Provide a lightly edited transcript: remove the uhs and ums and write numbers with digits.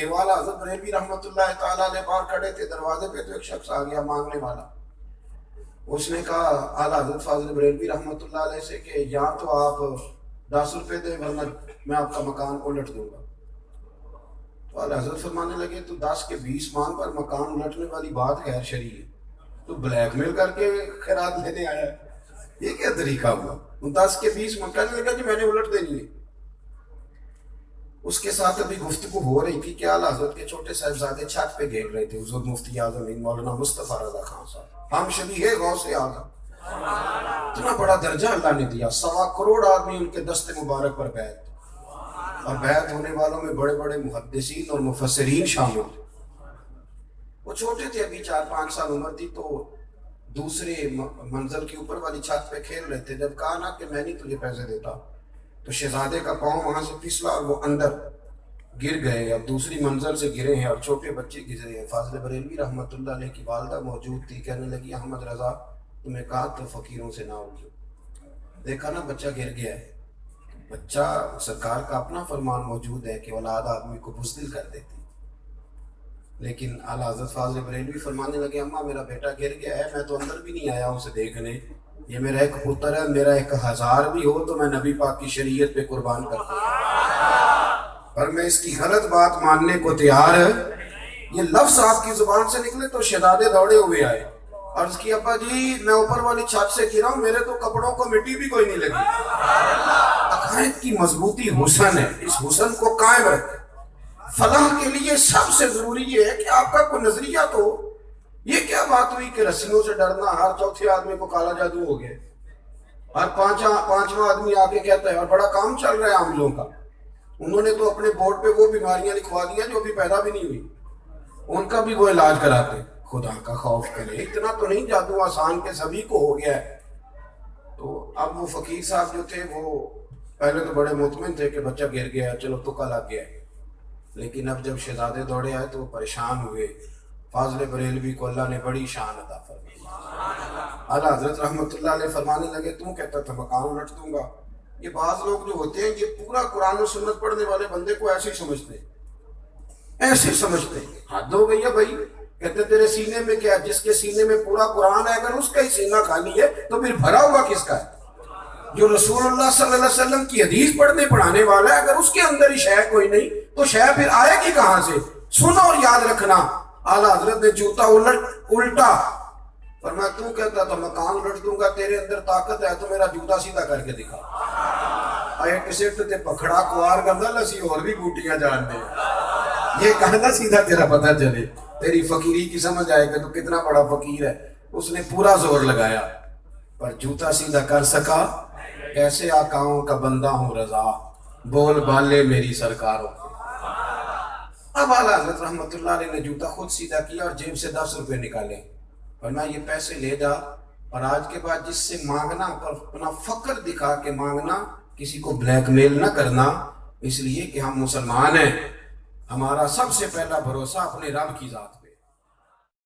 लगे। वाला हज़रत बरेलवी रहमतुल्लाह ताला अलैह बाहर खड़े थे, दरवाजे पे तो एक शख्स आ गया मांगने वाला। उसने कहा आला हज़रत फाज़िल बरेलवी रहमतुल्लाह अलैह से कि या तो आप 10 रुपए दे वरना मैं आपका मकान उलट दूंगा। तो आला हज़रत फरमाने लगे तो 10 के 20 मांग पर मकान उलटने वाली बात गैर शरई है, तो ब्लैकमेल करके खैरात लेने आया है, ये क्या तरीका हुआ? 10 के 20 कहने लगा कि मैंने उलट देनी है। उसके साथ अभी गुफ्तगू हो रही थी कि आला हज़रत के छोटे साहिबजादे छत पे घेर रहे थे हुज़ूर मुफ्ती आज़म मौलाना मुस्तफ़ा रज़ा खान साहब, हम शबीह गौसे आज़म। इतना बड़ा दर्जा अल्लाह ने दिया, 1.25 करोड़ आदमी उनके दस्ते मुबारक पर बैत, और बैत होने वालों में बड़े बड़े मुहद्दिसीन और मुफस्सिरीन शामिल थे। वो छोटे थे, अभी 4-5 साल उम्र थी, तो दूसरे मंजिल के ऊपर वाली छत पे खेल रहे थे। जब कहा ना कि मैं नहीं तुझे पैसे देता, तो शहजादे का पाँव वहां से फिसला और वो अंदर गिर गए। अब दूसरी मंजिल से गिरे हैं और छोटे बच्चे गिरे हैं। फाज़िल बरेलवी रहमतुल्लाह अलैह की वालदा मौजूद थी, कहने लगी अहमद रज़ा तुम्हें कहा तो फकीरों से ना उलझो, देखा ना बच्चा गिर गया है। बच्चा, सरकार का अपना फरमान मौजूद है कि औलाद आदमी को बुज़दिल कर देती, लेकिन आला हज़रत फाज़िल बरेलवी फरमाने लगे अम्मा मेरा बेटा गिर गया है, मैं तो अंदर भी नहीं आया उसे देखने, ये मेरा एक पुत्र है, मेरा एक 1000 भी हो तो मैं नबी पाक की शरीयत पे कुर्बान कर दूंगा, पर मैं इसकी गलत बात मानने को तैयार है। ये लफ्ज़ आपकी जुबान से निकले तो शहजादे दौड़े हुए आए, अर्ज की अब्बा जी मैं ऊपर वाली छत से गिरा हूं, मेरे तो कपड़ों को मिट्टी भी कोई नहीं लगी। अकायद की मजबूती हुस्न है, इस हुस्न को कायम रखें। फलाह के लिए सबसे जरूरी ये है कि आपका कोई नजरिया तो। ये क्या बात हुई कि रस्सियों से डरना, हर चौथे आदमी को काला जादू हो गया, हर पांचवा आदमी आके कहता है और बड़ा काम चल रहा है आमलों का, उन्होंने तो अपने बोर्ड पे वो बीमारियां लिखवा दी जो अभी पैदा भी नहीं हुई, उनका भी वो इलाज कराते। खुदा का खौफ करे, इतना तो नहीं जादू आसान के सभी को हो गया है। तो अब वो फकीर साहब जो थे वो पहले तो बड़े मुतमिन थे कि बच्चा गिर गया, चलो तुक्का लग गया, लेकिन अब जब शहजादे दौड़े आए तो वो परेशान हुए। फाज़िल बरेलवी को अल्लाह ने बड़ी शान अता फरमाई। आला हज़रत रहमतुल्लाह अलैह फरमाने लगे तू कहता था मकान उलट दूंगा। ये बाज़ लोग जो होते हैं ये पूरा कुरान और सुन्नत पढ़ने वाले बंदे को ऐसे ही समझते हैं, ऐसे समझते हैं। हद हो गई है भाई, कहते तेरे सीने में क्या, जिसके सीने में पूरा कुरान है अगर उसका ही सीना खाली है तो फिर भरा हुआ किसका है? जो रसूलुल्लाह सल्लल्लाहु अलैहि वसल्लम की हदीस पढ़ने पढ़ाने वाला है, अगर उसके अंदर ही शय कोई नहीं तो शय फिर आएगी कहां से? सुनो और याद रखना, आला हजरत ने जूता उल्टा पर मैं तू कहता था मकान उलट दूंगा, तेरे अंदर ताकत है तो मेरा जूता सीधा करके दिखा। आए किसेट ते पखड़ा कुआर करना लसी और भी बूटियां जान दे, ये कहना सीधा तेरा पता चले, तेरी फकीरी की समझ आएगा तो कितना बड़ा फकीर है। उसने पूरा जोर लगाया पर जूता सीधा कर सका। कैसे आकाओं का बंदा हूँ रजा, बोल बाले मेरी सरकारों। अब आला हज़रत रहमतुल्लाह अलैह ने जूता खुद सीधा किया और जेब से 10 रुपए निकाले, वरना ये पैसे ले जा और आज के बाद जिससे मांगना पर अपना फक्र दिखा के मांगना, किसी को ब्लैकमेल ना करना, इसलिए कि हम मुसलमान हैं। हमारा सबसे पहला भरोसा अपने रब की जात।